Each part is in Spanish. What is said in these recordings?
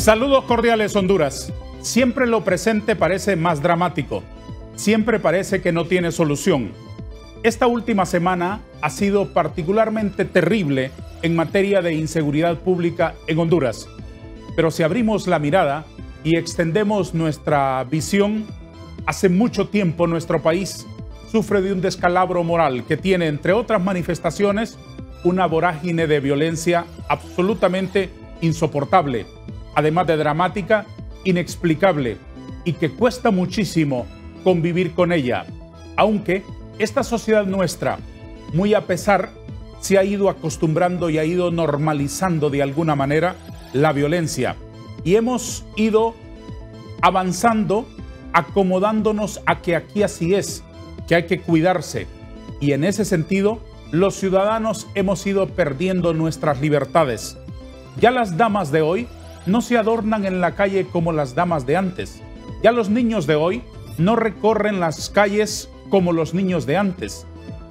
Saludos cordiales, Honduras. Siempre lo presente parece más dramático. Siempre parece que no tiene solución. Esta última semana ha sido particularmente terrible en materia de inseguridad pública en Honduras. Pero si abrimos la mirada y extendemos nuestra visión, hace mucho tiempo nuestro país sufre de un descalabro moral que tiene, entre otras manifestaciones, una vorágine de violencia absolutamente insoportable, además de dramática, inexplicable, y que cuesta muchísimo convivir con ella, aunque esta sociedad nuestra, muy a pesar, se ha ido acostumbrando y ha ido normalizando de alguna manera la violencia, y hemos ido avanzando, acomodándonos a que aquí así es, que hay que cuidarse, y en ese sentido los ciudadanos hemos ido perdiendo nuestras libertades. Ya las damas de hoy no se adornan en la calle como las damas de antes. Ya los niños de hoy no recorren las calles como los niños de antes.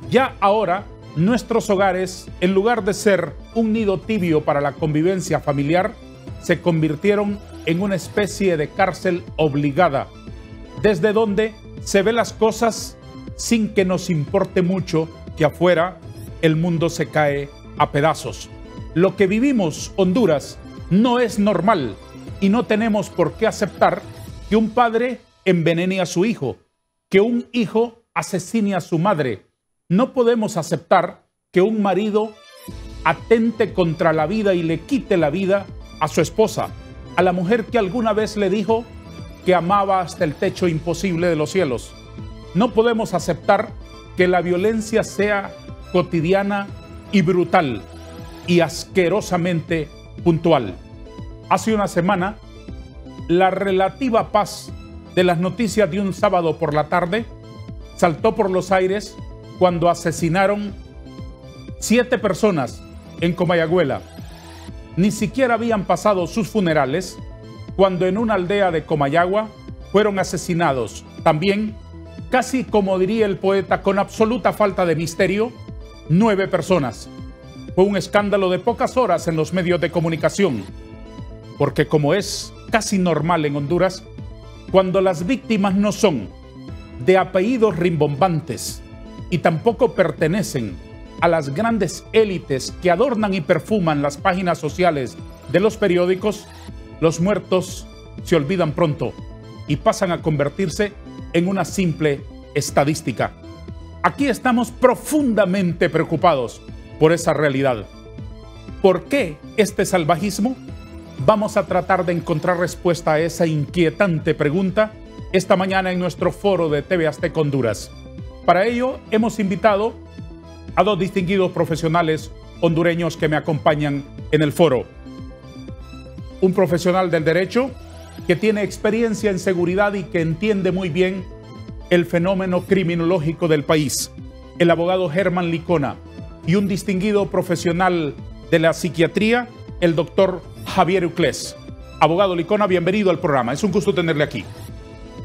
Ya ahora nuestros hogares, en lugar de ser un nido tibio para la convivencia familiar, se convirtieron en una especie de cárcel obligada, desde donde se ve las cosas sin que nos importe mucho que afuera el mundo se cae a pedazos. Lo que vivimos, Honduras, no es normal y no tenemos por qué aceptar que un padre envenene a su hijo, que un hijo asesine a su madre. No podemos aceptar que un marido atente contra la vida y le quite la vida a su esposa, a la mujer que alguna vez le dijo que amaba hasta el techo imposible de los cielos. No podemos aceptar que la violencia sea cotidiana y brutal y asquerosamente puntual. Hace una semana, la relativa paz de las noticias de un sábado por la tarde saltó por los aires cuando asesinaron 7 personas en Comayagüela. Ni siquiera habían pasado sus funerales cuando en una aldea de Comayagua fueron asesinados también, casi como diría el poeta, con absoluta falta de misterio, 9 personas. Fue un escándalo de pocas horas en los medios de comunicación, porque como es casi normal en Honduras, cuando las víctimas no son de apellidos rimbombantes y tampoco pertenecen a las grandes élites que adornan y perfuman las páginas sociales de los periódicos, los muertos se olvidan pronto y pasan a convertirse en una simple estadística. Aquí estamos profundamente preocupados por esa realidad. ¿Por qué este salvajismo? Vamos a tratar de encontrar respuesta a esa inquietante pregunta esta mañana en nuestro foro de TV Azteca Honduras. Para ello hemos invitado a 2 distinguidos profesionales hondureños que me acompañan en el foro. Un profesional del derecho que tiene experiencia en seguridad y que entiende muy bien el fenómeno criminológico del país, el abogado Germán Licona, y un distinguido profesional de la psiquiatría, el doctor Javier Uclés. Abogado Licona, bienvenido al programa. Es un gusto tenerle aquí.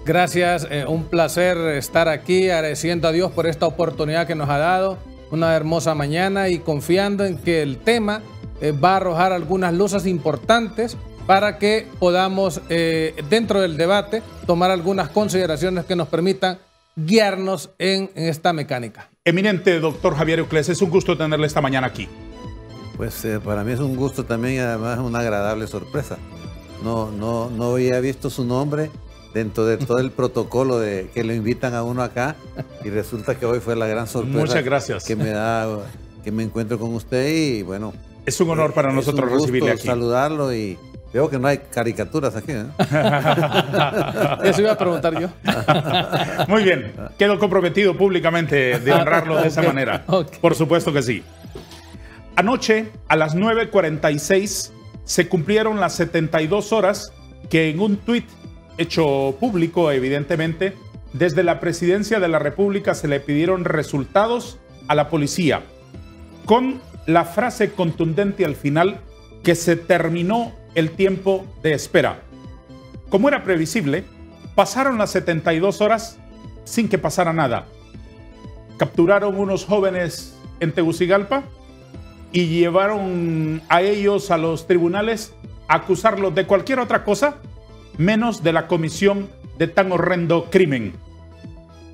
Gracias, un placer estar aquí, agradeciendo a Dios por esta oportunidad que nos ha dado, una hermosa mañana, y confiando en que el tema va a arrojar algunas luces importantes para que podamos, dentro del debate, tomar algunas consideraciones que nos permitan guiarnos en esta mecánica. Eminente doctor Javier Uclés, es un gusto tenerle esta mañana aquí. Pues para mí es un gusto también y además una agradable sorpresa. No había visto su nombre dentro de todo el protocolo de que lo invitan a uno acá, y resulta que hoy fue la gran sorpresa. Muchas gracias. Que me da que me encuentro con usted, y bueno. Es un honor para nosotros recibirle aquí. Saludarlo, y veo que no hay caricaturas aquí, ¿eh? Eso iba a preguntar yo. Muy bien, quedo comprometido públicamente de honrarlo de esa manera. Por supuesto que sí. Anoche, a las 9:46, se cumplieron las 72 horas que en un tuit hecho público, evidentemente, desde la Presidencia de la República se le pidieron resultados a la policía, con la frase contundente al final que se terminó el tiempo de espera. Como era previsible, pasaron las 72 horas sin que pasara nada. Capturaron unos jóvenes en Tegucigalpa y llevaron a ellos a los tribunales acusarlo de cualquier otra cosa menos de la comisión de tan horrendo crimen.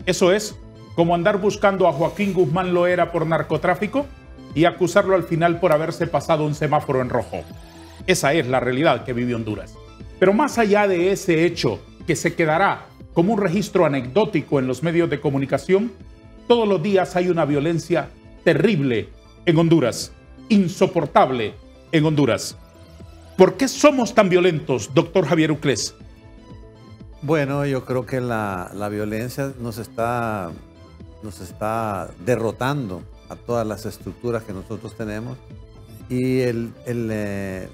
Eso es como andar buscando a Joaquín Guzmán Loera por narcotráfico y acusarlo al final por haberse pasado un semáforo en rojo. Esa es la realidad que vive Honduras. Pero más allá de ese hecho que se quedará como un registro anecdótico en los medios de comunicación, todos los días hay una violencia terrible en Honduras, insoportable en Honduras. ¿Por qué somos tan violentos, doctor Javier Uclés? Bueno, yo creo que la violencia nos está derrotando a todas las estructuras que nosotros tenemos, y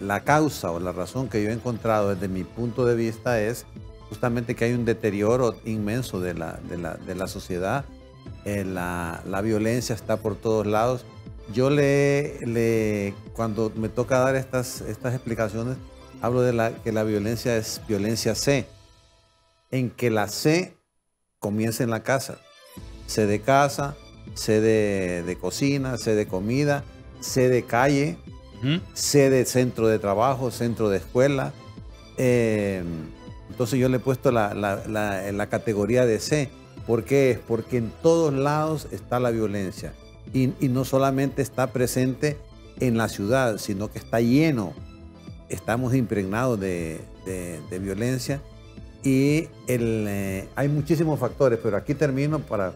la causa o la razón que yo he encontrado desde mi punto de vista es justamente que hay un deterioro inmenso de la sociedad. La violencia está por todos lados. Yo cuando me toca dar estas explicaciones, hablo de que la violencia es violencia C, en que la C comienza en la casa. C de casa, C de cocina, C de comida, C de calle, C de centro de trabajo, centro de escuela. Entonces yo le he puesto la categoría de C. ¿Por qué? Porque en todos lados está la violencia. Y no solamente está presente en la ciudad, sino que está lleno. Estamos impregnados de violencia. Y hay muchísimos factores, pero aquí termino para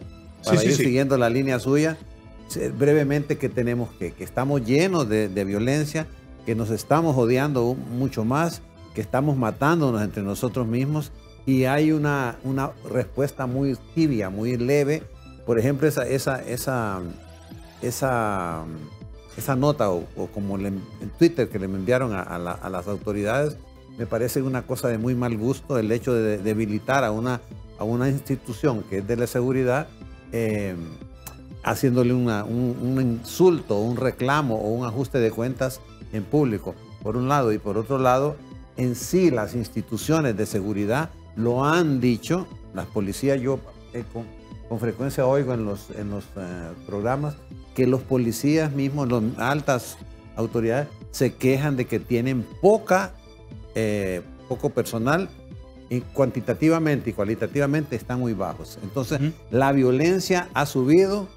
ir siguiendo la línea suya. Brevemente, que estamos llenos de violencia, que nos estamos odiando mucho más, que estamos matándonos entre nosotros mismos, y hay una respuesta muy tibia, muy leve. Por ejemplo, esa nota o como en Twitter que le enviaron a las autoridades, me parece una cosa de muy mal gusto el hecho de debilitar a una institución que es de la seguridad, haciéndole un insulto, un reclamo o un ajuste de cuentas en público, por un lado. Y por otro lado, en sí las instituciones de seguridad lo han dicho, las policías. Yo con frecuencia oigo en los programas que los policías mismos, las altas autoridades, se quejan de que tienen poco personal, y cuantitativamente y cualitativamente están muy bajos. Entonces, la violencia ha subido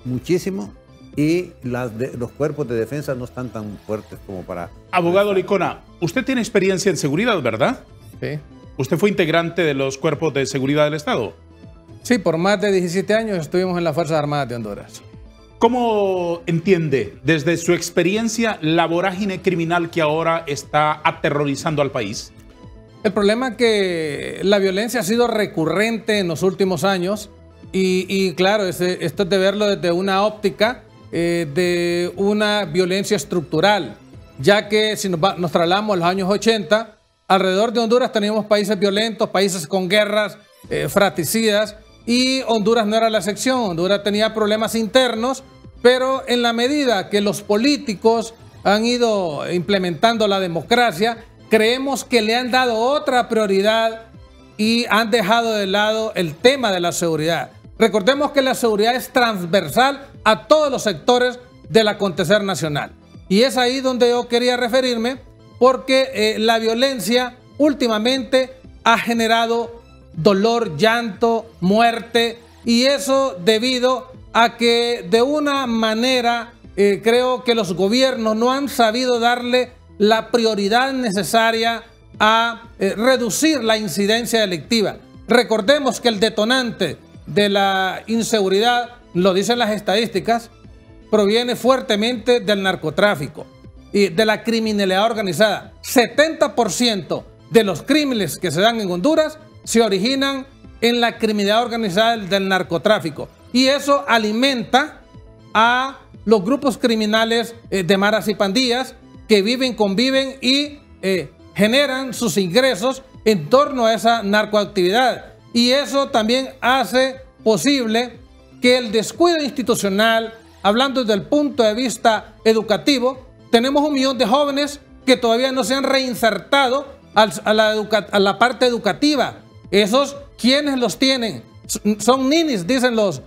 muchísimo, y los cuerpos de defensa no están tan fuertes como para... Abogado Licona, usted tiene experiencia en seguridad, ¿verdad? Sí. ¿Usted fue integrante de los cuerpos de seguridad del Estado? Sí, por más de 17 años estuvimos en las Fuerzas Armadas de Honduras. ¿Cómo entiende, desde su experiencia, la vorágine criminal que ahora está aterrorizando al país? El problema es que la violencia ha sido recurrente en los últimos años, y claro, esto es de verlo desde una óptica de una violencia estructural, ya que si nos trasladamos a los años 80, alrededor de Honduras teníamos países violentos, países con guerras fratricidas, y Honduras no era la excepción. Honduras tenía problemas internos, pero en la medida que los políticos han ido implementando la democracia, creemos que le han dado otra prioridad y han dejado de lado el tema de la seguridad. Recordemos que la seguridad es transversal a todos los sectores del acontecer nacional. Y es ahí donde yo quería referirme, porque la violencia últimamente ha generado dolor, llanto, muerte, y eso debido a que de una manera creo que los gobiernos no han sabido darle la prioridad necesaria a reducir la incidencia delictiva. Recordemos que el detonante de la inseguridad, lo dicen las estadísticas, proviene fuertemente del narcotráfico y de la criminalidad organizada. 70% de los crímenes que se dan en Honduras se originan en la criminalidad organizada del narcotráfico, y eso alimenta a los grupos criminales de maras y pandillas que conviven y generan sus ingresos en torno a esa narcoactividad. Y eso también hace posible que el descuido institucional, hablando desde el punto de vista educativo, tenemos 1 millón de jóvenes que todavía no se han reinsertado a la parte educativa. Esos, ¿quiénes los tienen? Son ninis, dicen los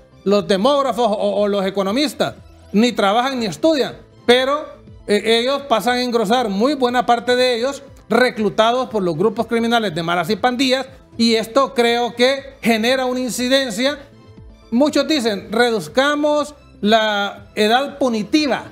demógrafos o los economistas. Ni trabajan ni estudian, pero ellos pasan a engrosar muy buena parte de ellos reclutados por los grupos criminales de maras y pandillas, y esto creo que genera una incidencia. Muchos dicen, reduzcamos la edad punitiva.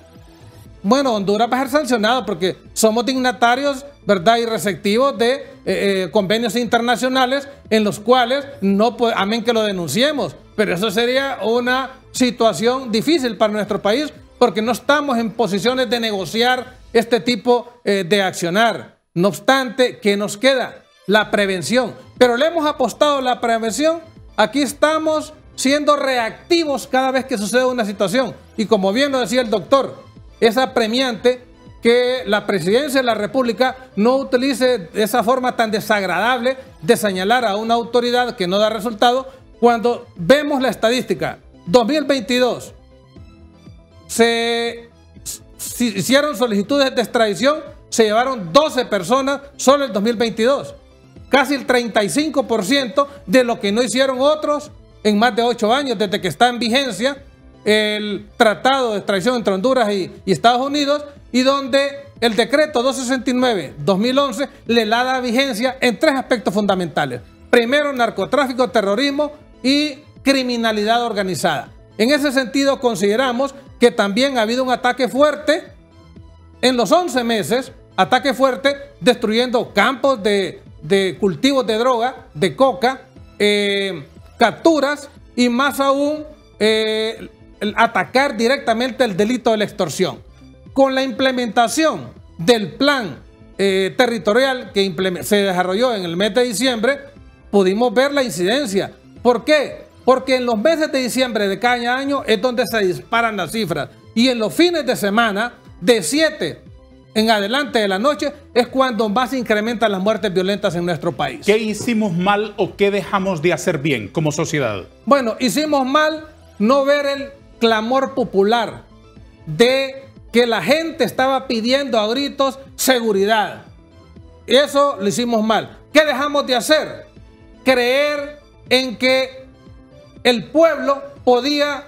Bueno, Honduras va a ser sancionado porque somos dignatarios, ¿verdad?, y receptivos de convenios internacionales en los cuales no amén que lo denunciemos, pero eso sería una situación difícil para nuestro país porque no estamos en posiciones de negociar este tipo de accionar. No obstante, ¿qué nos queda? La prevención. Pero le hemos apostado a la prevención. Aquí estamos siendo reactivos cada vez que sucede una situación. Y como bien lo decía el doctor, es apremiante que la presidencia de la República no utilice esa forma tan desagradable de señalar a una autoridad que no da resultado. Cuando vemos la estadística, 2022, se hicieron solicitudes de extradición, se llevaron 12 personas solo el 2022. Casi el 35% de lo que no hicieron otros en más de 8 años desde que está en vigencia el Tratado de Extradición entre Honduras y Estados Unidos, y donde el decreto 269-2011 le da vigencia en 3 aspectos fundamentales. Primero, narcotráfico, terrorismo y criminalidad organizada. En ese sentido, consideramos que también ha habido un ataque fuerte en los 11 meses, ataque fuerte destruyendo campos de cultivos de droga, de coca, capturas y más aún atacar directamente el delito de la extorsión. Con la implementación del plan territorial que se desarrolló en el mes de diciembre, pudimos ver la incidencia. ¿Por qué? Porque en los meses de diciembre de cada año es donde se disparan las cifras. Y en los fines de semana, de 7 en adelante de la noche, es cuando más se incrementan las muertes violentas en nuestro país. ¿Qué hicimos mal o qué dejamos de hacer bien como sociedad? Bueno, hicimos mal no ver el clamor popular de que la gente estaba pidiendo a gritos seguridad. Eso lo hicimos mal. ¿Qué dejamos de hacer? Creer en que el pueblo podía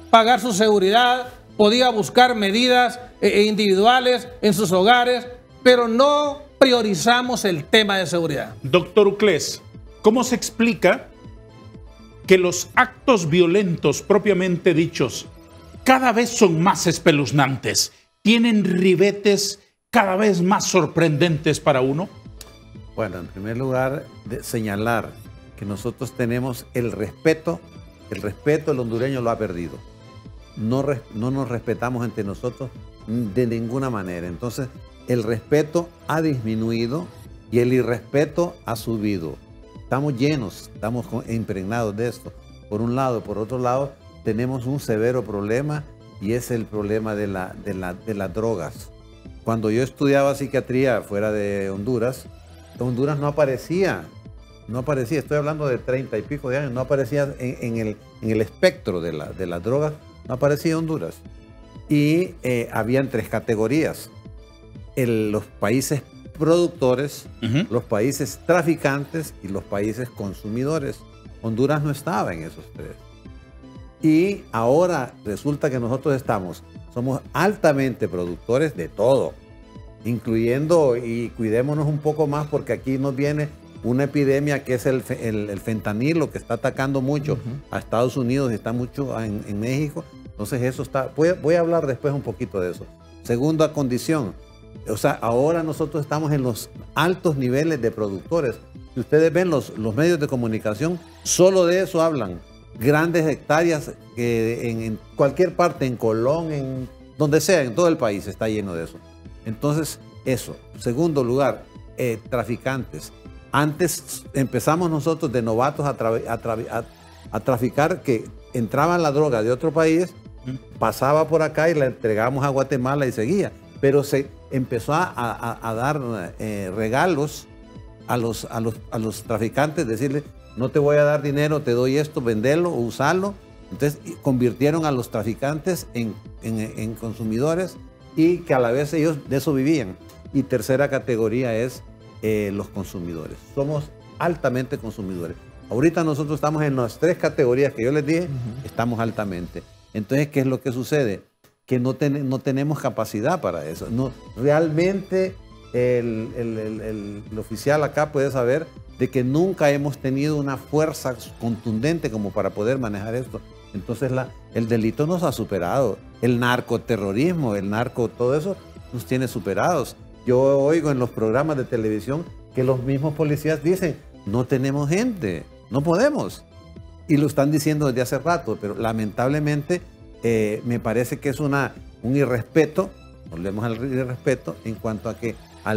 pagar su seguridad, podía buscar medidas individuales en sus hogares, pero no priorizamos el tema de seguridad. Doctor Uclés, ¿cómo se explica que los actos violentos propiamente dichos cada vez son más espeluznantes, tienen ribetes cada vez más sorprendentes para uno? Bueno, en primer lugar, señalar que nosotros tenemos el respeto el hondureño lo ha perdido. No nos respetamos entre nosotros de ninguna manera. Entonces, el respeto ha disminuido y el irrespeto ha subido. Estamos llenos, estamos impregnados de esto. Por un lado, por otro lado, tenemos un severo problema y es el problema de las drogas. Cuando yo estudiaba psiquiatría fuera de Honduras, Honduras no aparecía, estoy hablando de 30 y pico de años, no aparecía en el espectro de las drogas, no aparecía Honduras. Y habían 3 categorías: los países productores, los países traficantes y los países consumidores. Honduras no estaba en esos 3. Y ahora resulta que nosotros somos altamente productores de todo, incluyendo, y cuidémonos un poco más porque aquí nos viene una epidemia que es el fentanilo, que está atacando mucho a Estados Unidos y está mucho en México. Entonces eso está, voy a hablar después un poquito de eso. Segunda condición, o sea, ahora nosotros estamos en los altos niveles de productores. Si ustedes ven los medios de comunicación, solo de eso hablan. Grandes hectáreas en cualquier parte, en Colón, en donde sea, en todo el país está lleno de eso. Entonces, eso. Segundo lugar, traficantes. Antes empezamos nosotros de novatos a traficar, que entraba la droga de otro país, pasaba por acá y la entregamos a Guatemala y seguía. Pero se empezó a dar regalos a los traficantes, decirles: no te voy a dar dinero, te doy esto, vendelo o usarlo. Entonces convirtieron a los traficantes en consumidores y que a la vez ellos de eso vivían. Y tercera categoría es los consumidores. Somos altamente consumidores. Ahorita nosotros estamos en las 3 categorías que yo les dije, estamos altamente. Entonces, ¿qué es lo que sucede? Que no tenemos capacidad para eso. No, realmente el oficial acá puede saber de que nunca hemos tenido una fuerza contundente como para poder manejar esto. Entonces el delito nos ha superado. El narcoterrorismo, todo eso nos tiene superados. Yo oigo en los programas de televisión que los mismos policías dicen, no tenemos gente, no podemos. Y lo están diciendo desde hace rato, pero lamentablemente me parece que es un irrespeto, volvemos al irrespeto, en cuanto a que a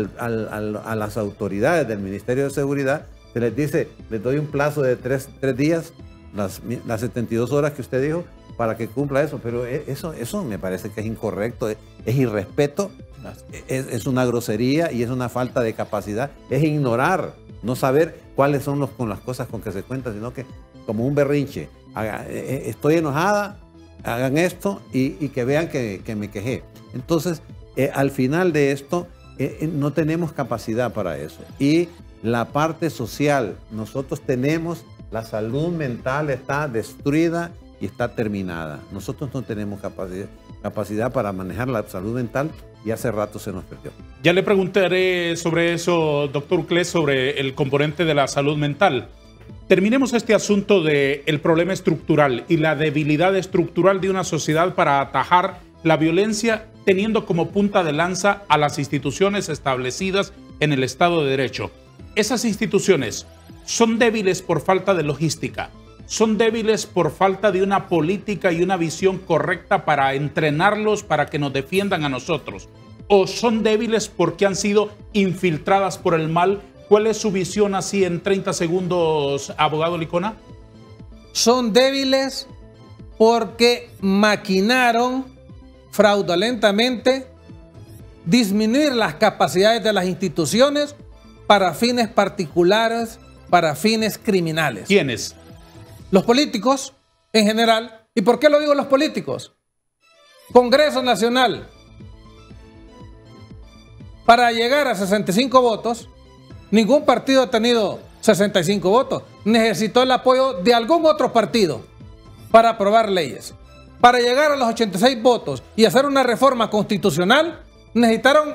las autoridades del Ministerio de Seguridad se les dice, les doy un plazo de tres días, las 72 horas que usted dijo, para que cumpla eso. Pero eso me parece que es incorrecto, es irrespeto, es una grosería y es una falta de capacidad, es ignorar, no saber cuáles son con las cosas con que se cuentan, sino que como un berrinche, estoy enojada, hagan esto y que vean que me quejé. Entonces, al final de esto, no tenemos capacidad para eso. Y la parte social, nosotros tenemos, la salud mental está destruida y está terminada. Nosotros no tenemos capacidad para manejar la salud mental y hace rato se nos perdió. Ya le preguntaré sobre eso, doctor Uclés, sobre el componente de la salud mental. Terminemos este asunto del problema estructural y la debilidad estructural de una sociedad para atajar la violencia, teniendo como punta de lanza a las instituciones establecidas en el Estado de Derecho. Esas instituciones son débiles por falta de logística, son débiles por falta de una política y una visión correcta para entrenarlos para que nos defiendan a nosotros, o son débiles porque han sido infiltradas por el mal. ¿Cuál es su visión así en 30 segundos, abogado Licona? Son débiles porque maquinaron fraudulentamente disminuir las capacidades de las instituciones para fines particulares, para fines criminales. ¿Quiénes? Los políticos en general. ¿Y por qué lo digo los políticos? Congreso Nacional. Para llegar a 65 votos, ningún partido ha tenido 65 votos. Necesitó el apoyo de algún otro partido para aprobar leyes. Para llegar a los 86 votos y hacer una reforma constitucional, necesitaron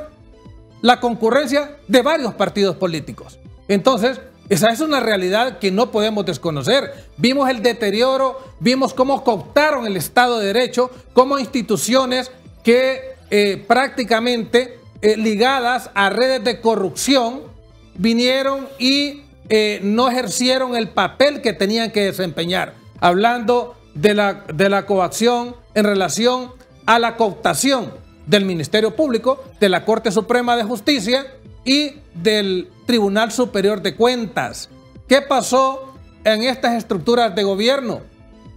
la concurrencia de varios partidos políticos. Entonces, esa es una realidad que no podemos desconocer. Vimos el deterioro, vimos cómo cooptaron el Estado de Derecho, cómo instituciones que prácticamente ligadas a redes de corrupción vinieron y no ejercieron el papel que tenían que desempeñar. Hablando de la coacción en relación a la cooptación del Ministerio Público, de la Corte Suprema de Justicia y del Tribunal Superior de Cuentas. ¿Qué pasó en estas estructuras de gobierno?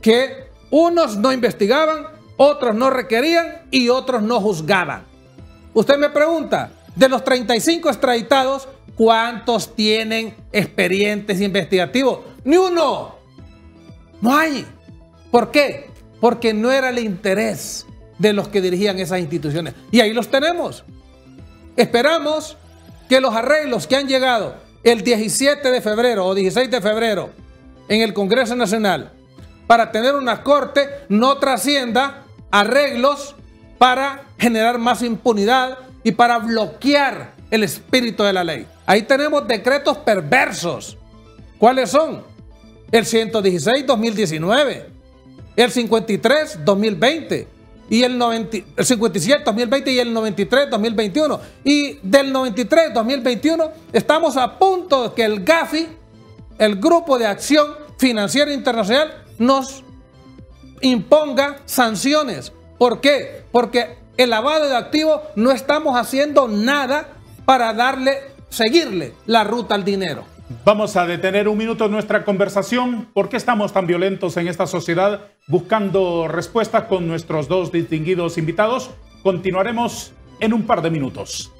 Que unos no investigaban, otros no requerían y otros no juzgaban. Usted me pregunta, de los 35 extraditados, ¿cuántos tienen expedientes investigativos? ¡Ni uno! No hay. ¿Por qué? Porque no era el interés de los que dirigían esas instituciones. Y ahí los tenemos. Esperamos que los arreglos que han llegado el 17 de febrero o 16 de febrero en el Congreso Nacional para tener una corte no trascienda arreglos para generar más impunidad y para bloquear el espíritu de la ley. Ahí tenemos decretos perversos. ¿Cuáles son? El 116-2019, el 53-2020 y el 57-2020 y el 93-2021. Y del 93-2021 estamos a punto de que el GAFI, el Grupo de Acción Financiera Internacional, nos imponga sanciones. ¿Por qué? Porque el lavado de activos no estamos haciendo nada para seguirle la ruta al dinero. Vamos a detener un minuto nuestra conversación. ¿Por qué estamos tan violentos en esta sociedad? Buscando respuestas con nuestros dos distinguidos invitados. Continuaremos en un par de minutos.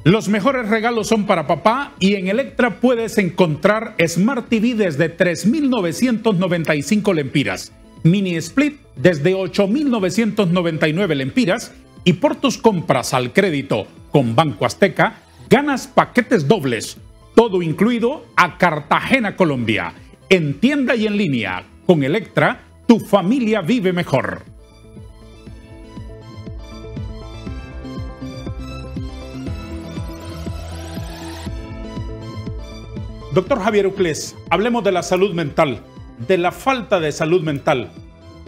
Los mejores regalos son para papá y en Electra puedes encontrar Smart TV desde 3.995 lempiras, Mini Split desde 8.999 lempiras y por tus compras al crédito con Banco Azteca ganas paquetes dobles, todo incluido a Cartagena, Colombia. En tienda y en línea, con Electra, tu familia vive mejor. Doctor Javier Uclés, hablemos de la salud mental, de la falta de salud mental.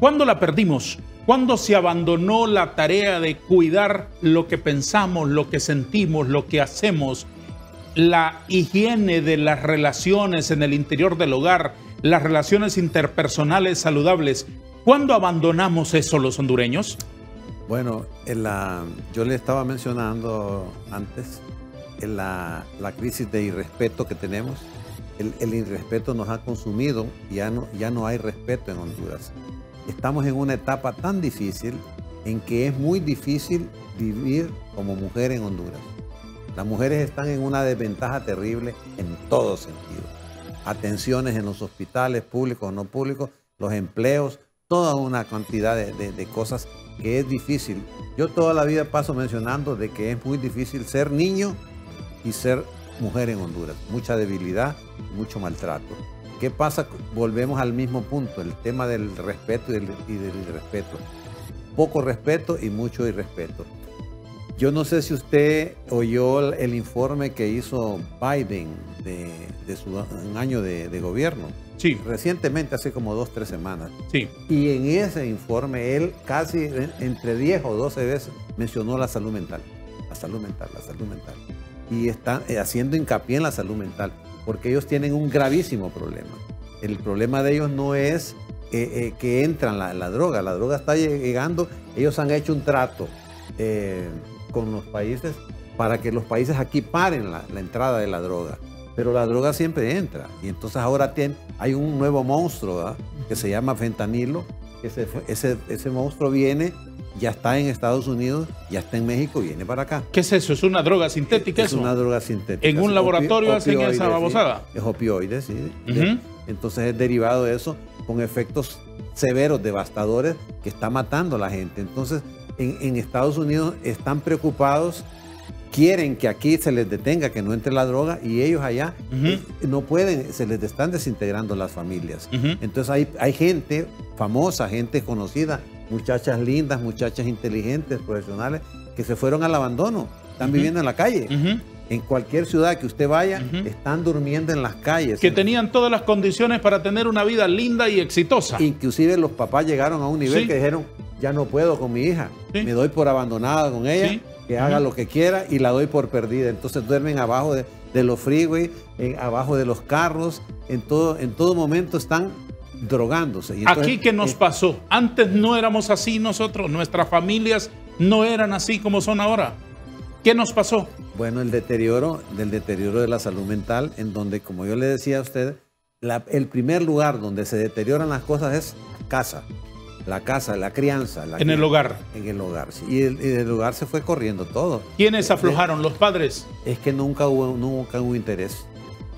¿Cuándo la perdimos? ¿Cuándo se abandonó la tarea de cuidar lo que pensamos, lo que sentimos, lo que hacemos? La higiene de las relaciones en el interior del hogar, las relaciones interpersonales saludables. ¿Cuándo abandonamos eso los hondureños? Bueno, yo le estaba mencionando antes la crisis de irrespeto que tenemos. El irrespeto nos ha consumido, ya no hay respeto en Honduras. Estamos en una etapa tan difícil en que es muy difícil vivir como mujer en Honduras. Las mujeres están en una desventaja terrible en todo sentido. Atenciones en los hospitales, públicos o no públicos, los empleos, toda una cantidad de cosas que es difícil. Yo toda la vida paso mencionando de que es muy difícil ser niño y ser mujer en Honduras. Mucha debilidad, mucho maltrato. ¿Qué pasa? Volvemos al mismo punto, el tema del respeto y del irrespeto. Poco respeto y mucho irrespeto. Yo no sé si usted oyó el informe que hizo Biden de un año de gobierno. Sí. Recientemente, hace como 2 o 3 semanas. Sí. Y en ese informe, él casi entre 10 o 12 veces mencionó la salud mental. La salud mental, la salud mental. Y están haciendo hincapié en la salud mental, porque ellos tienen un gravísimo problema. El problema de ellos no es que entran la droga. La droga está llegando. Ellos han hecho un trato con los países para que los países aquí paren la entrada de la droga. Pero la droga siempre entra. Y entonces ahora hay un nuevo monstruo, ¿verdad?, que se llama fentanilo. Ese monstruo viene, ya está en Estados Unidos, ya está en México, viene para acá. ¿Qué es eso? ¿Es una droga sintética eso? Es una droga sintética. ¿En un laboratorio hacen esa babosada? Sí, es opioides, sí. Entonces es derivado de eso, con efectos severos, devastadores, que está matando a la gente. Entonces en Estados Unidos están preocupados, quieren que aquí se les detenga, que no entre la droga, y ellos allá no pueden, se les están desintegrando las familias. Entonces hay gente famosa, gente conocida, muchachas lindas, muchachas inteligentes, profesionales, que se fueron al abandono, están viviendo en la calle. En cualquier ciudad que usted vaya, están durmiendo en las calles. Que tenían todas las condiciones para tener una vida linda y exitosa. Inclusive los papás llegaron a un nivel que dijeron, ya no puedo con mi hija, me doy por abandonada con ella, que haga lo que quiera y la doy por perdida. Entonces duermen abajo de los freeways, abajo de los carros, en todo momento están drogándose. Y entonces, ¿aquí qué nos pasó? Antes no éramos así nosotros, nuestras familias no eran así como son ahora. ¿Qué nos pasó? Bueno, el deterioro de la salud mental, en donde, como yo le decía a usted, el primer lugar donde se deterioran las cosas es casa. La casa, la crianza. En el hogar. En el hogar, sí. Y del hogar se fue corriendo todo. ¿Quiénes aflojaron? ¿Los padres? Es que nunca hubo interés.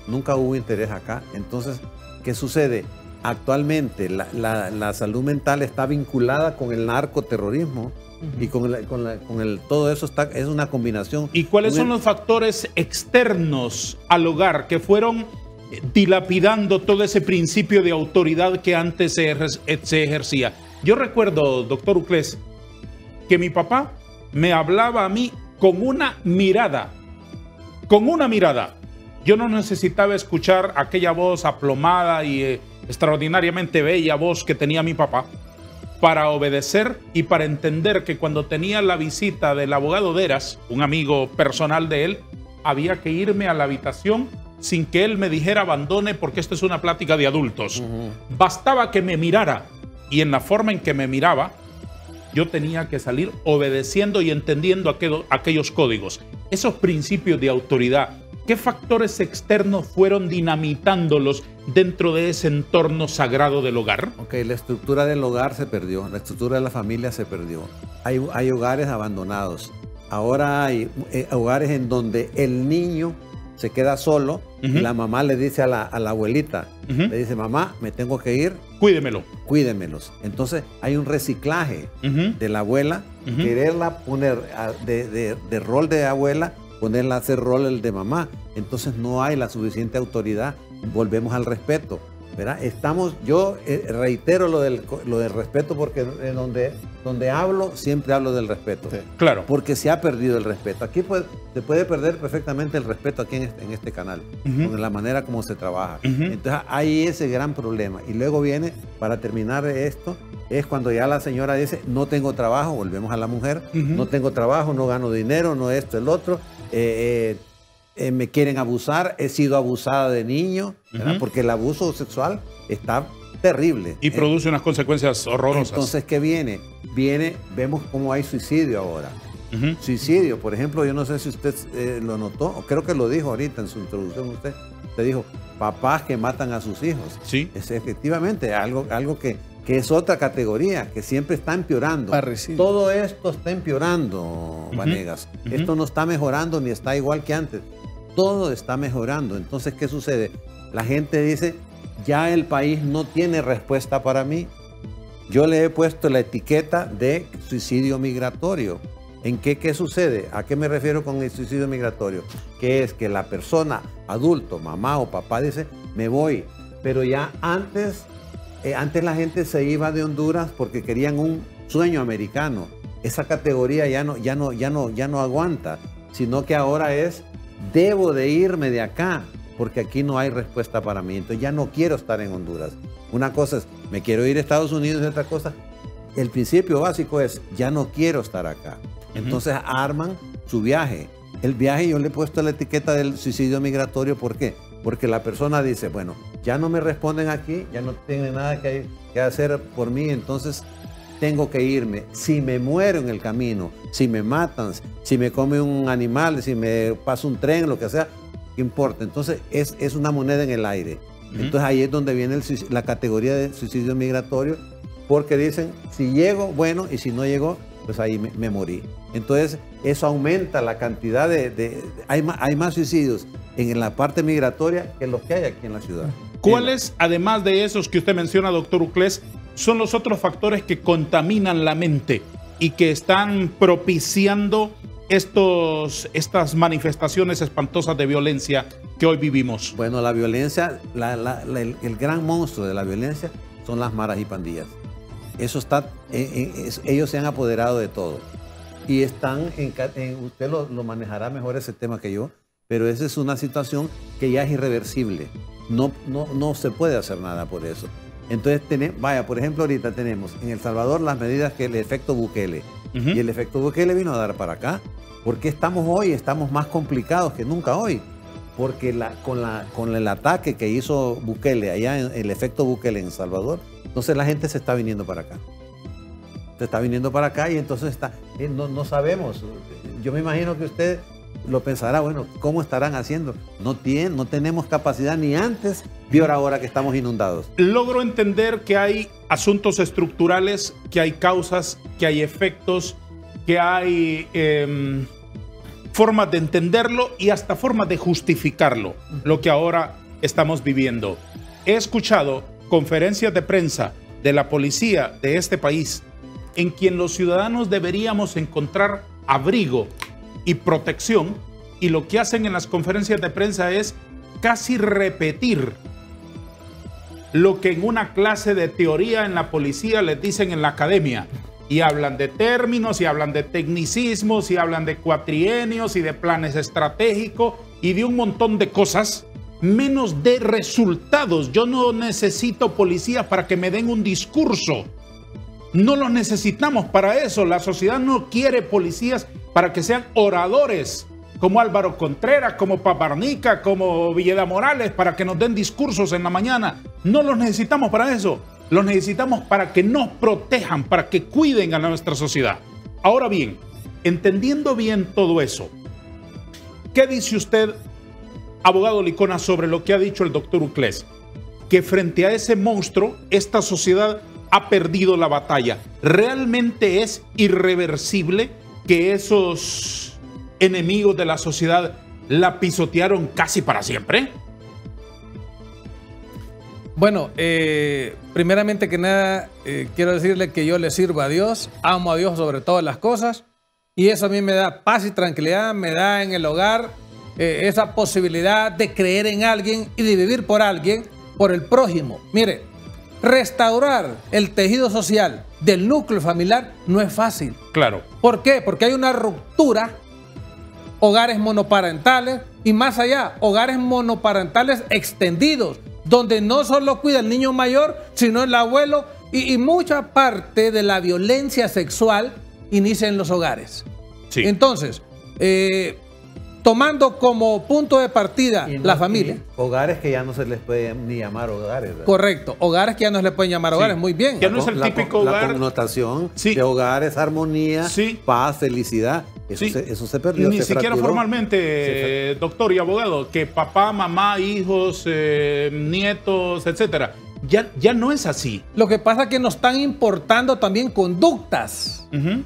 Nunca hubo interés acá. Entonces, ¿qué sucede? Actualmente la salud mental está vinculada con el narcoterrorismo y todo eso es una combinación. ¿Y cuáles son los factores externos al hogar que fueron dilapidando todo ese principio de autoridad que antes se ejercía? Yo recuerdo, doctor Uclés, que mi papá me hablaba a mí con una mirada. Con una mirada. Yo no necesitaba escuchar aquella voz aplomada y extraordinariamente bella voz que tenía mi papá para obedecer y para entender que cuando tenía la visita del abogado Deras, un amigo personal de él, había que irme a la habitación sin que él me dijera abandone porque esto es una plática de adultos. Bastaba que me mirara y en la forma en que me miraba, yo tenía que salir obedeciendo y entendiendo aquellos códigos, esos principios de autoridad. ¿Qué factores externos fueron dinamitándolos dentro de ese entorno sagrado del hogar? Ok, la estructura del hogar se perdió, la estructura de la familia se perdió. Hay hogares abandonados. ahora hay hogares en donde el niño se queda solo y la mamá le dice a la abuelita, le dice, mamá, me tengo que ir. Cuídemelo. Cuídemelos. Entonces hay un reciclaje de la abuela, quererla poner de rol de abuela, ponerla a hacer rol el de mamá. Entonces no hay la suficiente autoridad. Volvemos al respeto, ¿verdad? Yo reitero lo del respeto porque donde hablo, siempre hablo del respeto. Sí, claro. Porque se ha perdido el respeto. Aquí se puede perder perfectamente el respeto aquí en este canal, con la manera como se trabaja. Entonces hay ese gran problema. Y luego viene, para terminar esto, es cuando ya la señora dice, no tengo trabajo, volvemos a la mujer, no tengo trabajo, no gano dinero, no esto, el otro, me quieren abusar, he sido abusada de niño, porque el abuso sexual está terrible. Y produce unas consecuencias horrorosas. Entonces, ¿qué viene? Vemos cómo hay suicidio ahora. Suicidio, por ejemplo, yo no sé si usted lo notó, creo que lo dijo ahorita en su introducción usted dijo, papás que matan a sus hijos. Sí. Es efectivamente algo que es otra categoría, que siempre está empeorando. Todo esto está empeorando, Vanegas. Esto no está mejorando ni está igual que antes. Todo está mejorando. Entonces, ¿qué sucede? La gente dice, ya el país no tiene respuesta para mí. Yo le he puesto la etiqueta de suicidio migratorio. ¿En qué sucede? ¿A qué me refiero con el suicidio migratorio? Que es que la persona, adulto, mamá o papá, dice, me voy. Pero ya antes la gente se iba de Honduras porque querían un sueño americano. Esa categoría ya no aguanta, sino que ahora es, debo de irme de acá, porque aquí no hay respuesta para mí. Entonces ya no quiero estar en Honduras. Una cosa es, me quiero ir a Estados Unidos, y otra cosa, el principio básico es, ya no quiero estar acá. Entonces arman su viaje. El viaje yo le he puesto la etiqueta del suicidio migratorio. ¿Por qué? Porque la persona dice, bueno, ya no me responden aquí, ya no tienen nada que hacer por mí, entonces tengo que irme. Si me muero en el camino, si me matan, si me come un animal, si me pasa un tren, lo que sea, ¿qué importa? Entonces es una moneda en el aire. Entonces ahí es donde viene la categoría de suicidio migratorio, porque dicen, si llego, bueno, y si no llego, pues ahí me morí. Entonces eso aumenta la cantidad hay más suicidios en la parte migratoria que los que hay aquí en la ciudad. ¿Cuáles, además de esos que usted menciona, doctor Uclés, son los otros factores que contaminan la mente y que están propiciando estas manifestaciones espantosas de violencia que hoy vivimos? Bueno, la violencia, el gran monstruo de la violencia son las maras y pandillas. Eso está, ellos se han apoderado de todo. Y están, usted lo manejará mejor ese tema que yo, pero esa es una situación que ya es irreversible. No se puede hacer nada por eso. Entonces, por ejemplo, ahorita tenemos en El Salvador las medidas que el efecto Bukele. Y el efecto Bukele vino a dar para acá. ¿Por qué estamos más complicados que nunca hoy? Porque con el ataque que hizo Bukele allá, el efecto Bukele en El Salvador, entonces la gente se está viniendo para acá. Se está viniendo para acá y entonces no sabemos. Yo me imagino que usted lo pensará, bueno, ¿cómo estarán haciendo? No tenemos capacidad ni antes, peor ahora que estamos inundados. Logro entender que hay asuntos estructurales, que hay causas, que hay efectos, que hay formas de entenderlo y hasta formas de justificarlo, lo que ahora estamos viviendo. He escuchado conferencias de prensa de la policía de este país en quien los ciudadanos deberíamos encontrar abrigo y protección, y lo que hacen en las conferencias de prensa es casi repetir lo que en una clase de teoría en la policía les dicen en la academia, y hablan de términos, y hablan de tecnicismos, y hablan de cuatrienios, y de planes estratégicos, y de un montón de cosas, menos de resultados. Yo no necesito policías para que me den un discurso. No los necesitamos para eso. La sociedad no quiere policías para que sean oradores, como Álvaro Contreras, como Paparnica, como Villeda Morales, para que nos den discursos en la mañana. No los necesitamos para eso. Los necesitamos para que nos protejan, para que cuiden a nuestra sociedad. Ahora bien, entendiendo bien todo eso, ¿qué dice usted, abogado Licona, sobre lo que ha dicho el doctor Uclés? Que frente a ese monstruo, esta sociedad ha perdido la batalla. ¿Realmente es irreversible que esos enemigos de la sociedad la pisotearon casi para siempre? Bueno, primeramente que nada, quiero decirle que yo le sirvo a Dios, amo a Dios sobre todas las cosas, y eso a mí me da paz y tranquilidad, me da en el hogar esa posibilidad de creer en alguien y de vivir por alguien, por el prójimo. Mire, restaurar el tejido social del núcleo familiar no es fácil. Claro. ¿Por qué? Porque hay una ruptura, hogares monoparentales y más allá, hogares monoparentales extendidos, donde no solo cuida el niño mayor, sino el abuelo, y mucha parte de la violencia sexual inicia en los hogares. Sí. Entonces, tomando como punto de partida la familia. Hogares que ya no se les puede ni llamar hogares, ¿verdad? Correcto, hogares que ya no se les pueden llamar hogares, muy bien. Ya no es el típico hogar. La connotación Sí. de hogar es armonía, Sí. paz, felicidad. Eso, Sí. eso se perdió. Ni se siquiera fracturó. formalmente, doctor y abogado, que papá, mamá, hijos, nietos, etcétera. Ya no es así. Lo que pasa es que nos están importando también conductas, Ujú.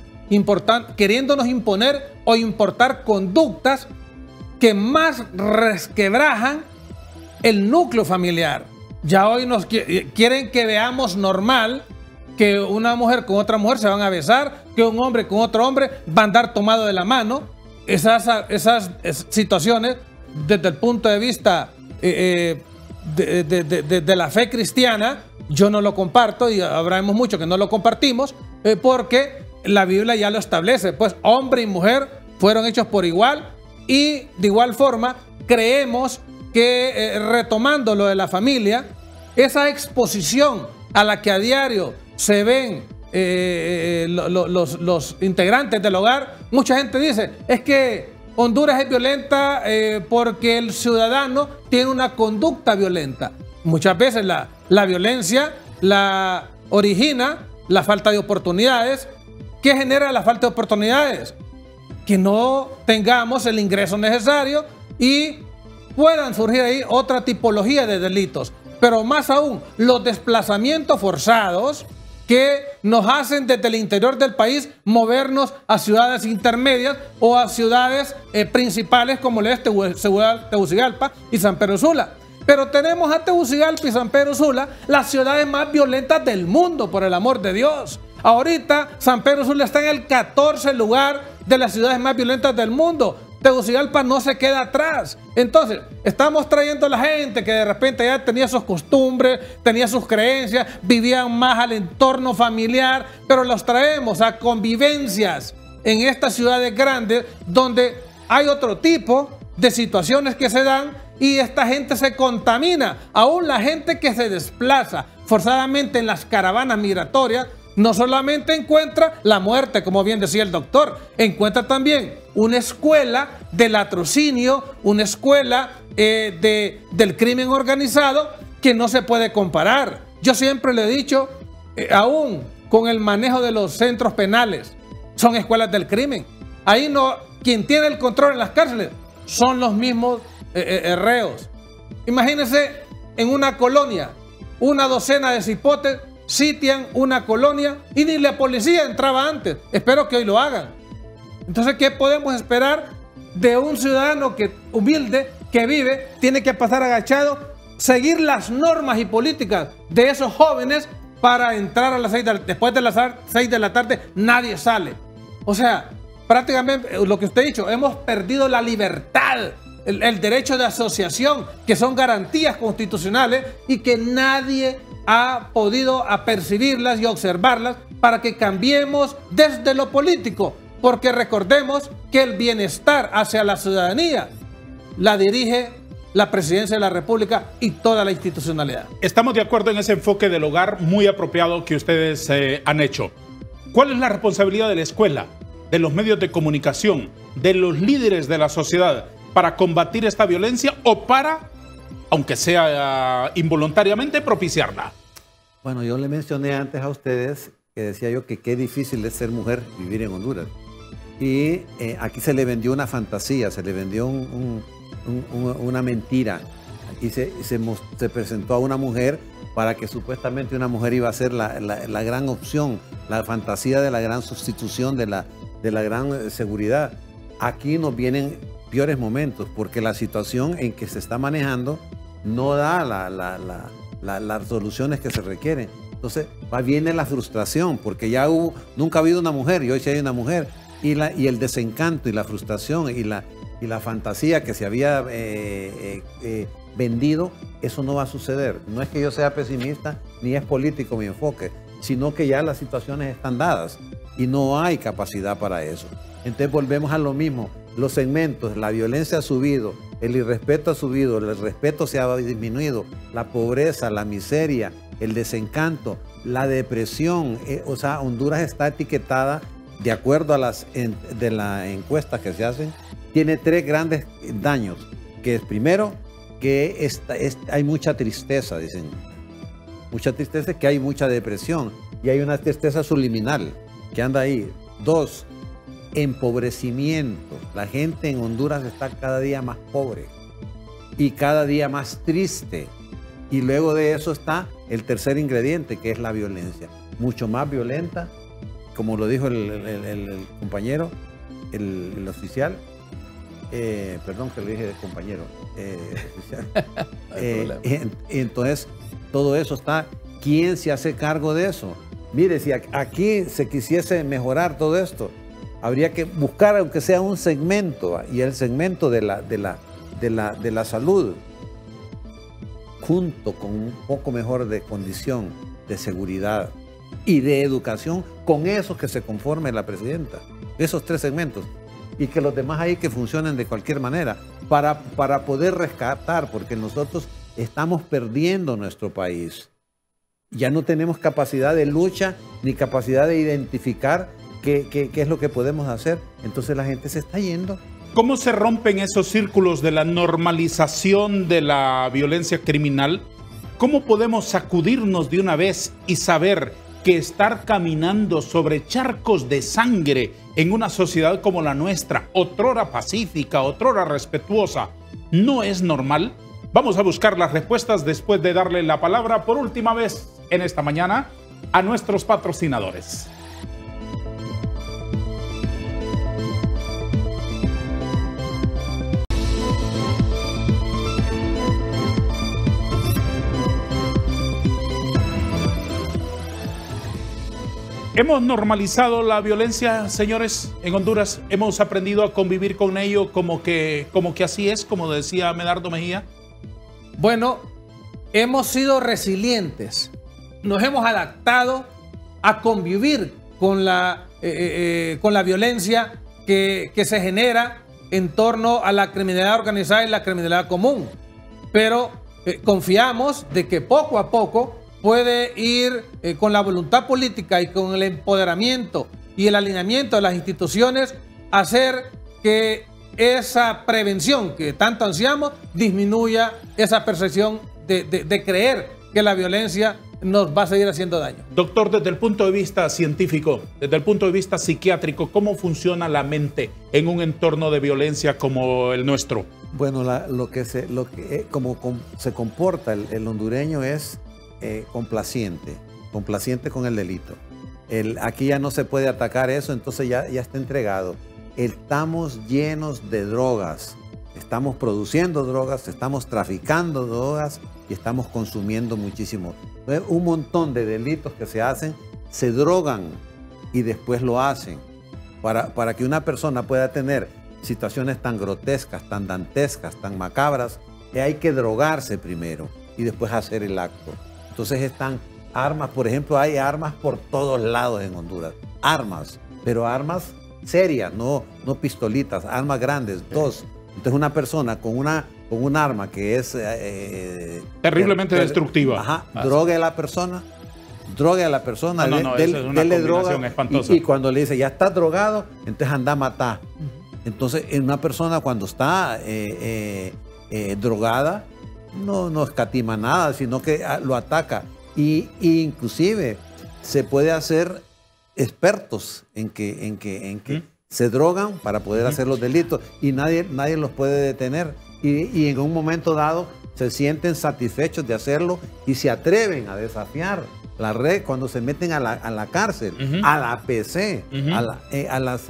queriéndonos imponer o importar conductas que más resquebrajan el núcleo familiar. Ya hoy nos quieren que veamos normal que una mujer con otra mujer se van a besar, que un hombre con otro hombre va a andar tomado de la mano. Esas situaciones, desde el punto de vista de la fe cristiana, yo no lo comparto y habremos mucho que no lo compartimos, porque la Biblia ya lo establece. Pues hombre y mujer fueron hechos por igual, y de igual forma creemos que, retomando lo de la familia, esa exposición a la que a diario se ven los integrantes del hogar, mucha gente dice, es que Honduras es violenta porque el ciudadano tiene una conducta violenta. Muchas veces la violencia la origina la falta de oportunidades. ¿Qué genera la falta de oportunidades? Que no tengamos el ingreso necesario y puedan surgir ahí otra tipología de delitos. Pero más aún, los desplazamientos forzados que nos hacen desde el interior del país movernos a ciudades intermedias o a ciudades principales como el Tegucigalpa y San Pedro Sula. Pero tenemos a Tegucigalpa y San Pedro Sula, las ciudades más violentas del mundo, por el amor de Dios. Ahorita San Pedro Sula está en el 14 lugar de las ciudades más violentas del mundo. Tegucigalpa no se queda atrás. Entonces, estamos trayendo a la gente que de repente ya tenía sus costumbres, tenía sus creencias, vivían más al entorno familiar, pero los traemos a convivencias en estas ciudades grandes donde hay otro tipo de situaciones que se dan y esta gente se contamina. Aún la gente que se desplaza forzadamente en las caravanas migratorias no solamente encuentra la muerte, como bien decía el doctor, encuentra también una escuela de latrocinio, una escuela del crimen organizado que no se puede comparar. Yo siempre le he dicho, aún con el manejo de los centros penales, son escuelas del crimen. Ahí no, quien tiene el control en las cárceles son los mismos reos. Imagínense en una colonia, una docena de cipotes sitian una colonia y ni la policía entraba antes. Espero que hoy lo hagan. Entonces, ¿qué podemos esperar de un ciudadano humilde que vive, tiene que pasar agachado, seguir las normas y políticas de esos jóvenes para entrar a las 6 después de las 6 de la tarde? Nadie sale. O sea, prácticamente lo que usted ha dicho, hemos perdido la libertad, el derecho de asociación, que son garantías constitucionales y que nadie ha podido apercibirlas y observarlas para que cambiemos desde lo político, porque recordemos que el bienestar hacia la ciudadanía la dirige la Presidencia de la República y toda la institucionalidad. Estamos de acuerdo en ese enfoque del hogar muy apropiado que ustedes han hecho. ¿Cuál es la responsabilidad de la escuela, de los medios de comunicación, de los líderes de la sociedad para combatir esta violencia o para, aunque sea involuntariamente, propiciarla? Bueno, yo le mencioné antes a ustedes que decía yo que qué difícil es ser mujer, vivir en Honduras. Y aquí se le vendió una fantasía, se le vendió una mentira. Aquí se presentó a una mujer para que supuestamente una mujer iba a ser la gran opción, la fantasía de la gran sustitución de de la gran seguridad. Aquí nos vienen peores momentos porque la situación en que se está manejando no da las soluciones que se requieren. Entonces viene la frustración porque nunca ha habido una mujer y hoy sí hay una mujer, y el desencanto y la frustración y la fantasía que se había vendido, eso no va a suceder. No es que yo sea pesimista ni es político mi enfoque, sino que ya las situaciones están dadas y no hay capacidad para eso. Entonces volvemos a lo mismo, los segmentos, la violencia ha subido, el irrespeto ha subido, el respeto se ha disminuido, la pobreza, la miseria, el desencanto, la depresión. O sea, Honduras está etiquetada, de acuerdo a las encuestas que se hacen, tiene 3 grandes daños, que es primero, que hay mucha tristeza, dicen. Mucha tristeza, que hay mucha depresión y hay una tristeza subliminal que anda ahí. 2, empobrecimiento. La gente en Honduras está cada día más pobre y cada día más triste. Y luego de eso está el tercer ingrediente, que es la violencia. Mucho más violenta, como lo dijo el compañero, el oficial. Perdón que le dije de compañero. Oficial. Entonces, todo eso está. ¿Quién se hace cargo de eso? Mire, si aquí se quisiese mejorar todo esto, habría que buscar, aunque sea un segmento, y el segmento de la salud, junto con un poco mejor de condición, de seguridad y de educación, con esos que se conforme la presidenta, esos 3 segmentos, y que los demás ahí que funcionen de cualquier manera, para poder rescatar, porque nosotros estamos perdiendo nuestro país. Ya no tenemos capacidad de lucha ni capacidad de identificar qué es lo que podemos hacer. Entonces la gente se está yendo. ¿Cómo se rompen esos círculos de la normalización de la violencia criminal? ¿Cómo podemos sacudirnos de una vez y saber que estar caminando sobre charcos de sangre en una sociedad como la nuestra, otrora pacífica, otrora respetuosa, no es normal? Vamos a buscar las respuestas después de darle la palabra por última vez en esta mañana a nuestros patrocinadores. Hemos normalizado la violencia, señores, en Honduras. Hemos aprendido a convivir con ello como que así es, como decía Medardo Mejía. Bueno, hemos sido resilientes. Nos hemos adaptado a convivir con la violencia que se genera en torno a la criminalidad organizada y la criminalidad común. Pero confiamos de que poco a poco puede ir con la voluntad política y con el empoderamiento y el alineamiento de las instituciones, hacer que esa prevención que tanto ansiamos disminuya esa percepción de creer que la violencia nos va a seguir haciendo daño. Doctor, desde el punto de vista científico, desde el punto de vista psiquiátrico, ¿cómo funciona la mente en un entorno de violencia como el nuestro? Bueno, como se comporta el hondureño es complaciente con el delito. Aquí ya no se puede atacar eso, entonces ya está entregado. Estamos llenos de drogas, estamos produciendo drogas, estamos traficando drogas y estamos consumiendo muchísimo. Un montón de delitos que se hacen, se drogan y después lo hacen. Para que una persona pueda tener situaciones tan grotescas, tan dantescas, tan macabras, hay que drogarse primero y después hacer el acto. Entonces están armas, por ejemplo, hay armas por todos lados en Honduras. Armas, pero armas serias, no pistolitas, armas grandes, 2. Entonces una persona con un arma que es terriblemente destructiva. Ajá, drogue a la persona, dele droga y cuando le dice ya está drogado, entonces anda a matar. Entonces en una persona cuando está drogada no escatima nada, sino que lo ataca y inclusive se puede hacer expertos en que se drogan para poder hacer los delitos y nadie los puede detener y en un momento dado se sienten satisfechos de hacerlo y se atreven a desafiar la red, cuando se meten a la cárcel, a la PC, a las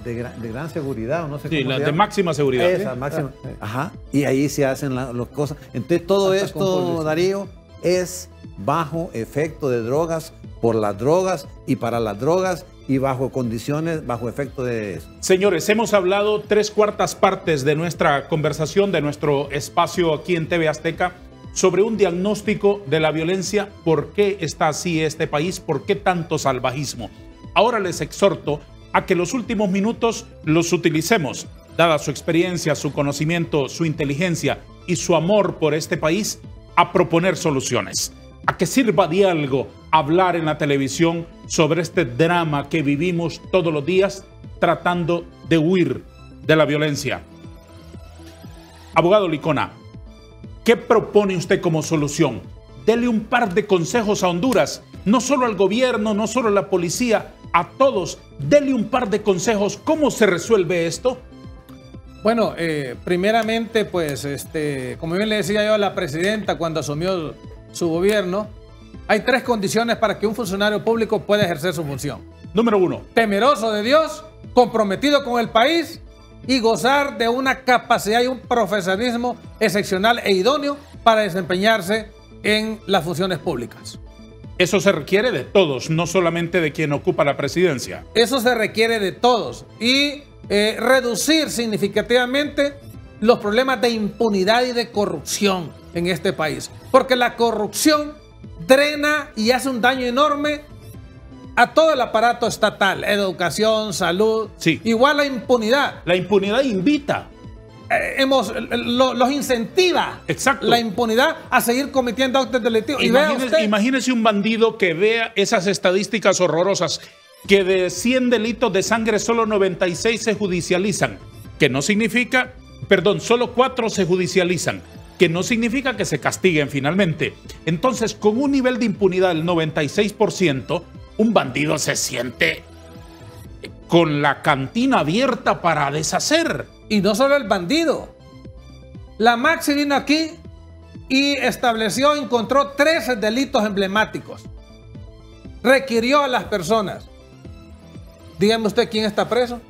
de gran seguridad, o no sé sí, cómo las se de llama. máxima seguridad. Esa, máxima. Ajá. Y ahí se hacen las cosas. Entonces todo Hasta esto, Darío, es bajo efecto de drogas, por las drogas y para las drogas y bajo condiciones, bajo efecto de eso. Señores, hemos hablado 3/4 partes de nuestra conversación, de nuestro espacio aquí en TV Azteca, sobre un diagnóstico de la violencia, por qué está así este país, por qué tanto salvajismo. Ahora les exhorto a que los últimos minutos los utilicemos, dada su experiencia, su conocimiento, su inteligencia y su amor por este país, a proponer soluciones, a que sirva de algo hablar en la televisión sobre este drama que vivimos todos los días tratando de huir de la violencia. Abogado Licona, ¿qué propone usted como solución? Dele un par de consejos a Honduras, no solo al gobierno, no solo a la policía, a todos. Dele un par de consejos. ¿Cómo se resuelve esto? Bueno, primeramente, pues, como bien le decía yo a la presidenta cuando asumió su gobierno, hay 3 condiciones para que un funcionario público pueda ejercer su función. Número 1. Temeroso de Dios, comprometido con el país y gozar de una capacidad y un profesionalismo excepcional e idóneo para desempeñarse en las funciones públicas. Eso se requiere de todos, no solamente de quien ocupa la presidencia. Eso se requiere de todos y reducir significativamente los problemas de impunidad y de corrupción en este país. Porque la corrupción drena y hace un daño enorme a todo el aparato estatal, educación, salud, sí. Igual la impunidad. La impunidad invita. Los incentiva. Exacto. La impunidad a seguir cometiendo actos delictivos. Imagínese un bandido que vea esas estadísticas horrorosas, que de 100 delitos de sangre solo 96 se judicializan, que no significa, perdón, solo 4 se judicializan, que no significa que se castiguen finalmente. Entonces, con un nivel de impunidad del 96%, un bandido se siente con la cantina abierta para deshacer. Y no solo el bandido. La Maxi vino aquí y encontró 13 delitos emblemáticos. Requirió a las personas. Dígame usted quién está preso.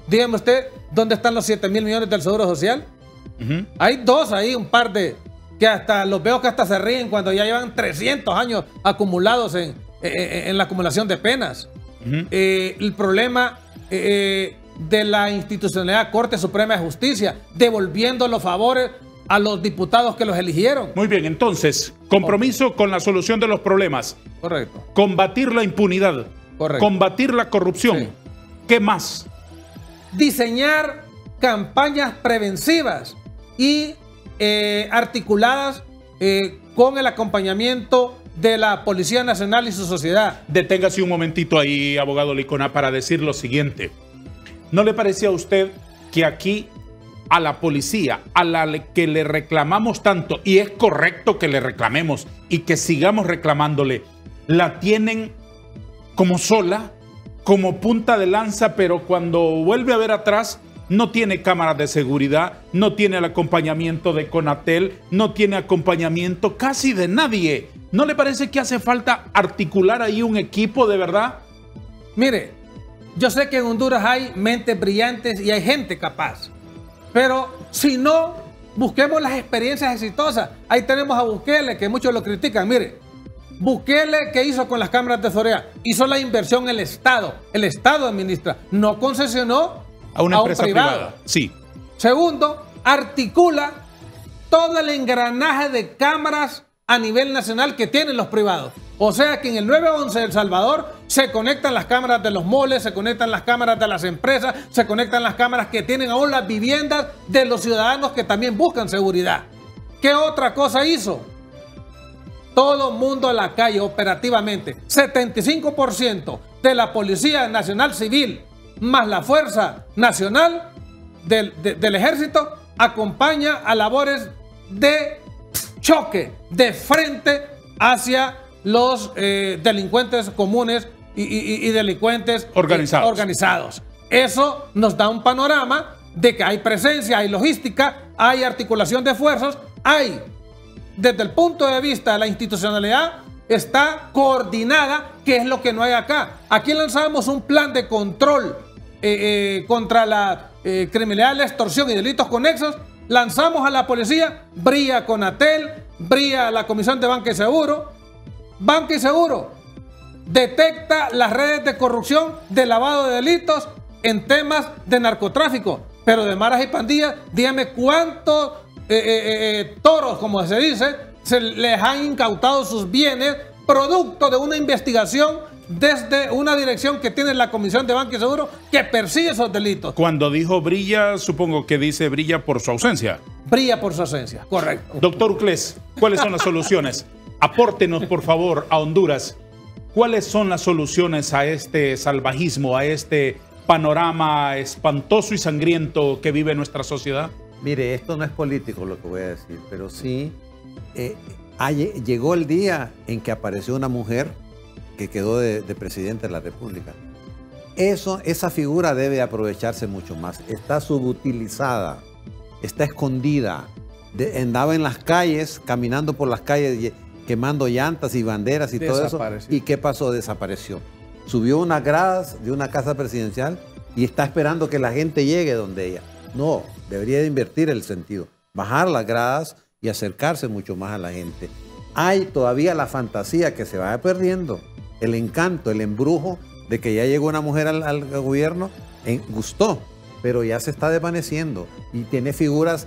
Dígame usted dónde están los 7.000 millones del Seguro Social. Hay 2 ahí, un par de que hasta los veo que hasta se ríen cuando ya llevan 300 años acumulados en la acumulación de penas. El problema de la institucionalidad Corte Suprema de Justicia, devolviendo los favores a los diputados que los eligieron. Muy bien, entonces, compromiso con la solución de los problemas. Correcto. Combatir la impunidad. Correcto. Combatir la corrupción. Sí. ¿Qué más? Diseñar campañas preventivas y articuladas con el acompañamiento de la Policía Nacional y su sociedad. Deténgase un momentito ahí, abogado Licona, para decir lo siguiente. ¿No le parecía a usted que aquí a la policía, a la que le reclamamos tanto, y es correcto que le reclamemos y que sigamos reclamándole, la tienen como sola, como punta de lanza, pero cuando vuelve a ver atrás, no tiene cámaras de seguridad, no tiene el acompañamiento de Conatel, no tiene acompañamiento casi de nadie? ¿No le parece que hace falta articular ahí un equipo de verdad? Mire, yo sé que en Honduras hay mentes brillantes y hay gente capaz, pero si no, busquemos las experiencias exitosas. Ahí tenemos a Bukele, que muchos lo critican. Mire, Bukele, ¿qué hizo con las cámaras de seguridad? Hizo la inversión en el Estado. El Estado administra, no concesionó a una empresa privada. Sí. Segundo, articula todo el engranaje de cámaras a nivel nacional que tienen los privados. O sea que en el 911 de El Salvador se conectan las cámaras de los moles, se conectan las cámaras de las empresas, se conectan las cámaras que tienen aún las viviendas de los ciudadanos que también buscan seguridad. ¿Qué otra cosa hizo? Todo mundo a la calle operativamente. 75% de la Policía Nacional Civil más la Fuerza Nacional del Ejército acompaña a labores de choque, de frente hacia los delincuentes comunes y delincuentes organizados. Eso nos da un panorama de que hay presencia, hay logística, hay articulación de esfuerzos, hay desde el punto de vista de la institucionalidad, está coordinada, que es lo que no hay acá. Aquí lanzamos un plan de control contra la criminalidad, la extorsión y delitos conexos. Lanzamos a la policía, brilla Conatel, brilla la Comisión de Banca y Seguro. Banca y Seguro detecta las redes de corrupción, de lavado de delitos en temas de narcotráfico, pero de maras y pandillas, dígame cuántos toros, como se dice, se les han incautado sus bienes producto de una investigación desde una dirección que tiene la Comisión de Banca y Seguro que persigue esos delitos. Cuando dijo brilla, supongo que dice brilla por su ausencia. Brilla por su ausencia, correcto. Doctor Uclés, ¿cuáles son las soluciones? Apórtenos, por favor, a Honduras. ¿Cuáles son las soluciones a este salvajismo, a este panorama espantoso y sangriento que vive nuestra sociedad? Mire, esto no es político lo que voy a decir, pero sí llegó el día en que apareció una mujer que quedó de presidente de la República. Esa figura debe aprovecharse mucho más. Está subutilizada, está escondida. Andaba en las calles, caminando por las calles, quemando llantas y banderas y todo eso. ¿Y qué pasó? Desapareció. Subió unas gradas de una casa presidencial y está esperando que la gente llegue donde ella. No, debería de invertir el sentido. Bajar las gradas y acercarse mucho más a la gente. Hay todavía la fantasía que se va perdiendo. El encanto, el embrujo de que ya llegó una mujer al gobierno, gustó, pero ya se está desvaneciendo y tiene figuras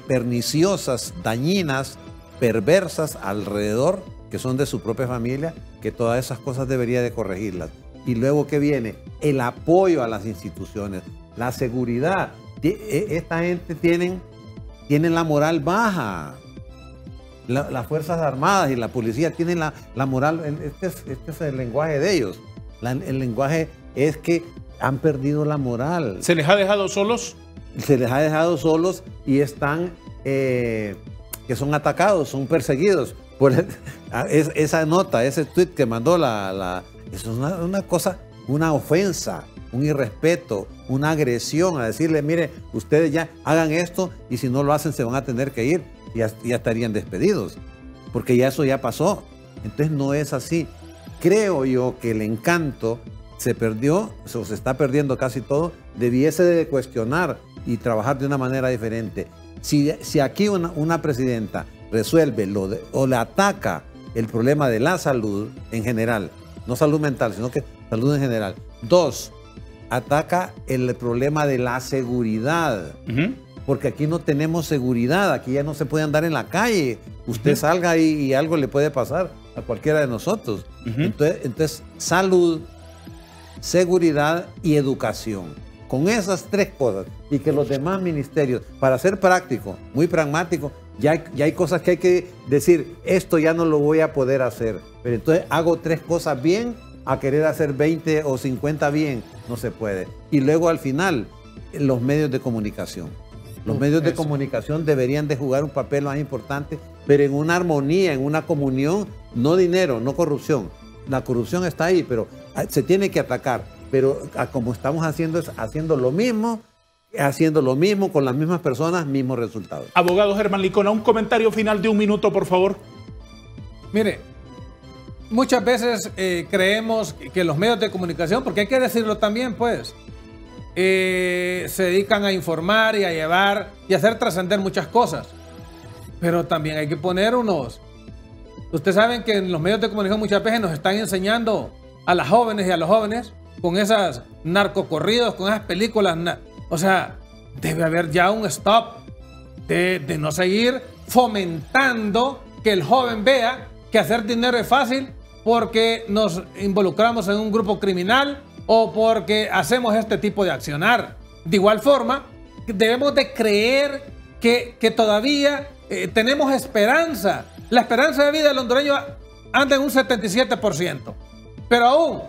perniciosas, dañinas, perversas alrededor, que son de su propia familia, que todas esas cosas debería de corregirlas. Y luego, ¿qué viene? El apoyo a las instituciones, la seguridad. Esta gente tienen la moral baja. Las Fuerzas Armadas y la policía tienen la moral, este es el lenguaje de ellos. El lenguaje es que han perdido la moral. ¿Se les ha dejado solos? Se les ha dejado solos y están, que son atacados, son perseguidos. Por esa nota, ese tweet que mandó eso es una cosa, una ofensa, un irrespeto, una agresión, a decirle, mire, ustedes ya hagan esto y si no lo hacen se van a tener que ir. Ya estarían despedidos, porque ya eso ya pasó. Entonces no es así. Creo yo que el encanto se perdió, se está perdiendo casi todo. Debiese de cuestionar y trabajar de una manera diferente. Si aquí una presidenta resuelve o le ataca el problema de la salud en general, no salud mental, sino que salud en general. 2, ataca el problema de la seguridad. Porque aquí no tenemos seguridad, aquí ya no se puede andar en la calle. Usted salga y algo le puede pasar a cualquiera de nosotros. Entonces, salud, seguridad y educación. Con esas 3 cosas y que los demás ministerios, para ser práctico, muy pragmático, ya hay cosas que hay que decir, esto ya no lo voy a poder hacer. Pero entonces hago 3 cosas bien, a querer hacer 20 o 50 bien, no se puede. Y luego al final, los medios de comunicación. Los medios de comunicación deberían de jugar un papel más importante, pero en una armonía, en una comunión, no dinero, no corrupción. La corrupción está ahí, pero se tiene que atacar. Pero como estamos haciendo es haciendo lo mismo con las mismas personas, mismos resultados. Abogado Germán Licona, un comentario final de 1 minuto, por favor. Mire, muchas veces creemos que los medios de comunicación, porque hay que decirlo también, pues, se dedican a informar y a llevar y a hacer trascender muchas cosas. Pero también hay que poner unos... Ustedes saben que en los medios de comunicación muchas veces nos están enseñando a las jóvenes y a los jóvenes con esas narcocorridos, con esas películas. O sea, debe haber ya un stop de no seguir fomentando que el joven vea que hacer dinero es fácil porque nos involucramos en un grupo criminal o porque hacemos este tipo de accionar. De igual forma, debemos de creer que todavía tenemos esperanza. La esperanza de vida del hondureño anda en un 77%. Pero aún,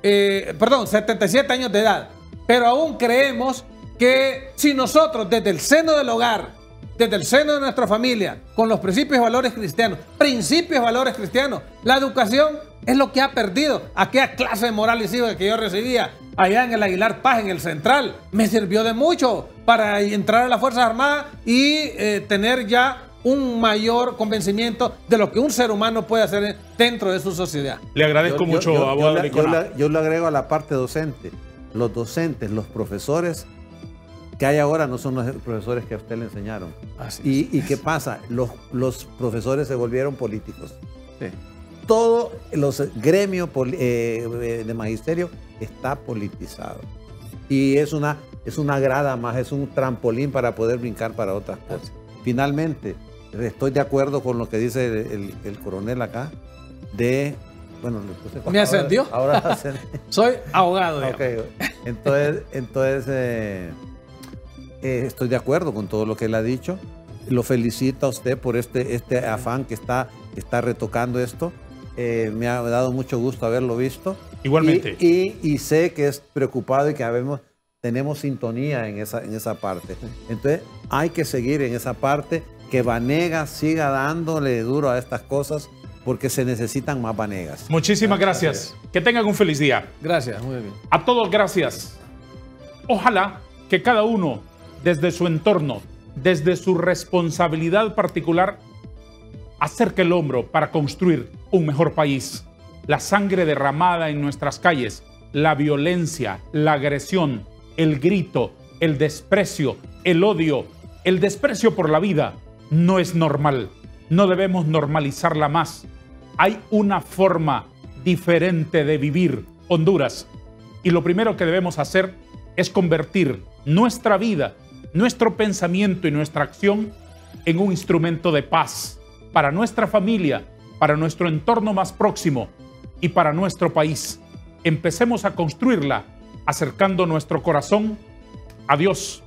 77 años de edad. Pero aún creemos que si nosotros desde el seno del hogar, desde el seno de nuestra familia, con los principios y valores cristianos, la educación es lo que ha perdido. Aquella clase de moral y cívica que yo recibía allá en el Aguilar Paz, en el Central, me sirvió de mucho para entrar a las Fuerzas Armadas y tener ya un mayor convencimiento de lo que un ser humano puede hacer dentro de su sociedad. Le agradezco mucho, abogado Licona. Yo le agrego a la parte docente. Los docentes, los profesores que hay ahora no son los profesores que a usted le enseñaron. ¿Y qué pasa? Los profesores se volvieron políticos. Sí. Todos los gremios de magisterio está politizado. Y es una grada más, es un trampolín para poder brincar para otras cosas. Finalmente, estoy de acuerdo con lo que dice el coronel acá, bueno, ¿me ascendió? Ahora soy abogado. Okay. Entonces estoy de acuerdo con todo lo que él ha dicho. Lo felicito a usted por este afán que está retocando esto. Me ha dado mucho gusto haberlo visto. Igualmente. Y sé que es preocupado y que tenemos sintonía en esa parte. Entonces hay que seguir en esa parte, que Vanegas siga dándole duro a estas cosas, porque se necesitan más Vanegas. Muchísimas gracias. Que tengan un feliz día. Gracias, muy bien. A todos, gracias. Ojalá que cada uno, desde su entorno, desde su responsabilidad particular, acerque el hombro para construir un mejor país. La sangre derramada en nuestras calles, la violencia, la agresión, el grito, el desprecio, el odio, el desprecio por la vida, no es normal. No debemos normalizarla más. Hay una forma diferente de vivir Honduras. Y lo primero que debemos hacer es convertir nuestra vida, nuestro pensamiento y nuestra acción en un instrumento de paz para nuestra familia, para nuestro entorno más próximo y para nuestro país. Empecemos a construirla acercando nuestro corazón a Dios.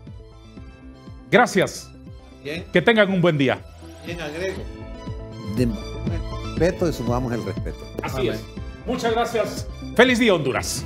Gracias. Bien. Que tengan un buen día. Bien, agrego. De respeto y sumamos el respeto. Así es. Muchas gracias. Feliz día, Honduras.